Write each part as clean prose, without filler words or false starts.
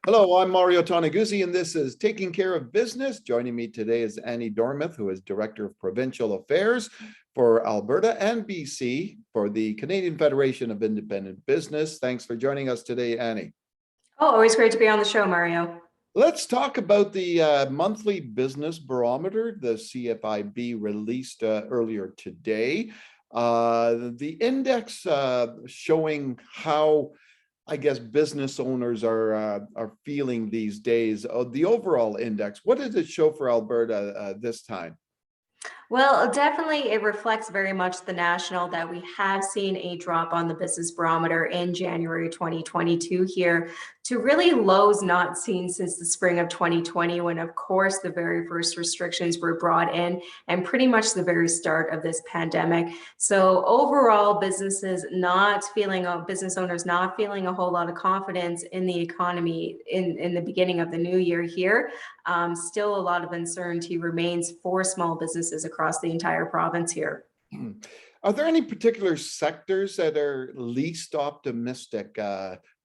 Hello, I'm Mario Toneguzzi, and this is Taking Care of Business. Joining me today is Annie Dormuth, who is Director of Provincial Affairs for Alberta and BC for the Canadian Federation of Independent Business. Thanks for joining us today, Annie. Oh, always great to be on the show, Mario. Let's talk about the monthly Business Barometer, the CFIB released earlier today. The index showing how I guess business owners are feeling these days. The overall index, what does it show for Alberta this time? Well, definitely it reflects very much the national that we have seen a drop on the business barometer in January 2022 here to really lows not seen since the spring of 2020, when of course the very first restrictions were brought in and pretty much the very start of this pandemic. So overall, business owners not feeling a whole lot of confidence in the economy in the beginning of the new year here. Still a lot of uncertainty remains for small businesses across the entire province here. Are there any particular sectors that are least optimistic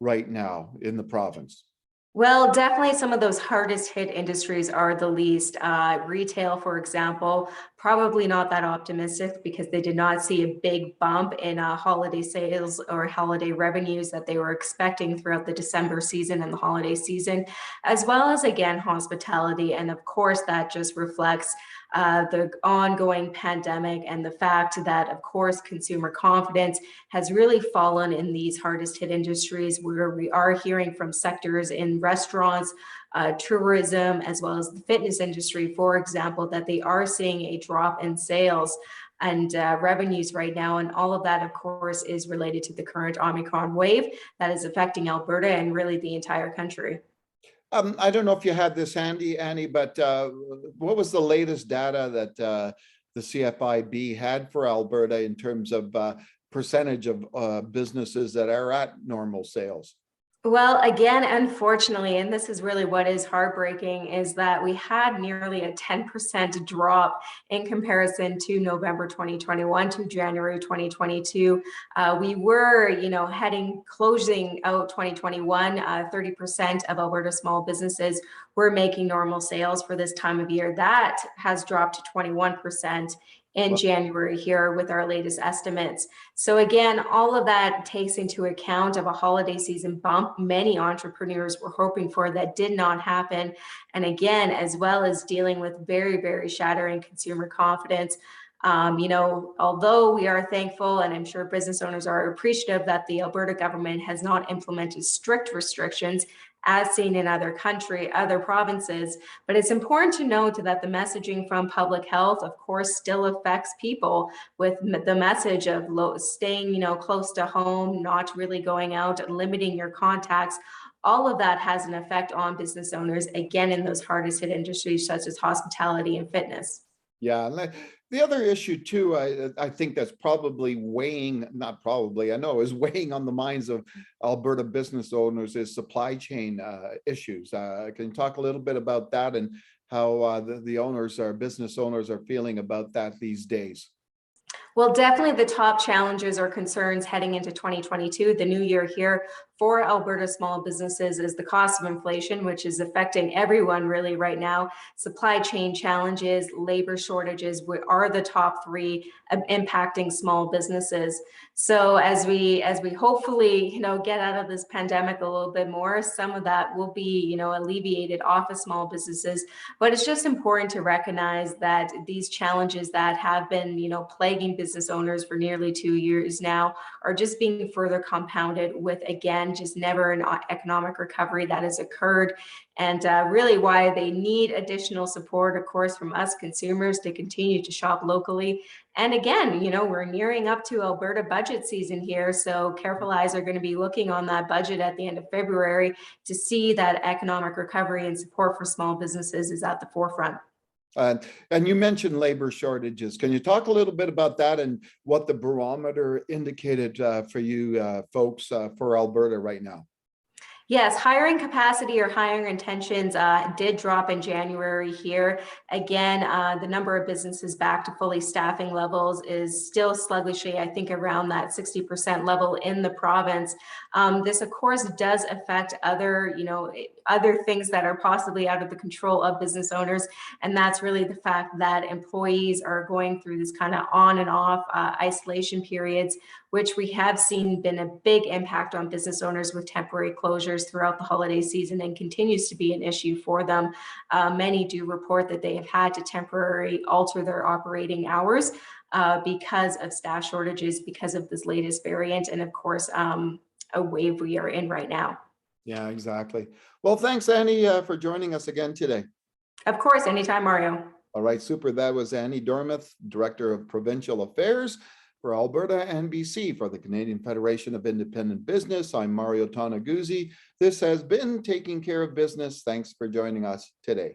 right now in the province? Well, definitely some of those hardest hit industries are the least. Retail, for example, probably not that optimistic because they did not see a big bump in holiday sales or holiday revenues that they were expecting throughout the December season and the holiday season, as well as, again, hospitality. And of course, that just reflects the ongoing pandemic and the fact that, of course, consumer confidence has really fallen in these hardest hit industries, where we are hearing from sectors in restaurants, tourism, as well as the fitness industry, for example, that they are seeing a drop in sales and revenues right now. And all of that, of course, is related to the current Omicron wave that is affecting Alberta and really the entire country. I don't know if you had this handy, Annie, but what was the latest data that the CFIB had for Alberta in terms of percentage of businesses that are at normal sales? Well, again, unfortunately, and this is really what is heartbreaking, is that we had nearly a 10% drop in comparison to November 2021 to January 2022. We were, closing out 2021, 30% of Alberta small businesses were making normal sales for this time of year. That has dropped to 21% in January here with our latest estimates. So again, all of that takes into account of a holiday season bump many entrepreneurs were hoping for that did not happen. And again, as well as dealing with very, very shattering consumer confidence. Although we are thankful, and I'm sure business owners are appreciative, that the Alberta government has not implemented strict restrictions as seen in other provinces. But it's important to note that the messaging from public health, of course, still affects people with the message of staying, close to home, not really going out, limiting your contacts. All of that has an effect on business owners, again, in those hardest hit industries such as hospitality and fitness. Yeah, and the other issue too, I think that's probably not probably, I know is weighing on the minds of Alberta business owners is supply chain issues. Can you talk a little bit about that and how business owners are feeling about that these days? Well, definitely the top challenges or concerns heading into 2022, the new year here for Alberta small businesses, is the cost of inflation, which is affecting everyone really right now. Supply chain challenges, labor shortages are the top three impacting small businesses. So as we hopefully get out of this pandemic a little bit more, some of that will be alleviated off of small businesses. But it's just important to recognize that these challenges that have been plaguing business owners for nearly 2 years now are just being further compounded with, again, just never an economic recovery that has occurred, and really why they need additional support, of course, from us consumers to continue to shop locally. And again, we're nearing up to Alberta budget season here, so careful eyes are going to be looking on that budget at the end of February to see that economic recovery and support for small businesses is at the forefront. And you mentioned labor shortages. Can you talk a little bit about that and what the barometer indicated for you folks for Alberta right now? Yes, hiring capacity or hiring intentions did drop in January here. Again, the number of businesses back to fully staffing levels is still sluggishly, I think, around that 60% level in the province. This, of course, does affect other, other things that are possibly out of the control of business owners. And that's really the fact that employees are going through this kind of on and off isolation periods, which we have seen been a big impact on business owners with temporary closures throughout the holiday season and continues to be an issue for them. Many do report that they have had to temporarily alter their operating hours because of staff shortages, because of this latest variant, and of course, a wave we are in right now. Yeah, exactly. Well, thanks, Annie, for joining us again today. Of course, anytime, Mario. All right, super. That was Annie Dormuth, Director of Provincial Affairs for Alberta and BC for the Canadian Federation of Independent Business. I'm Mario Toneguzzi. This has been Taking Care of Business. Thanks for joining us today.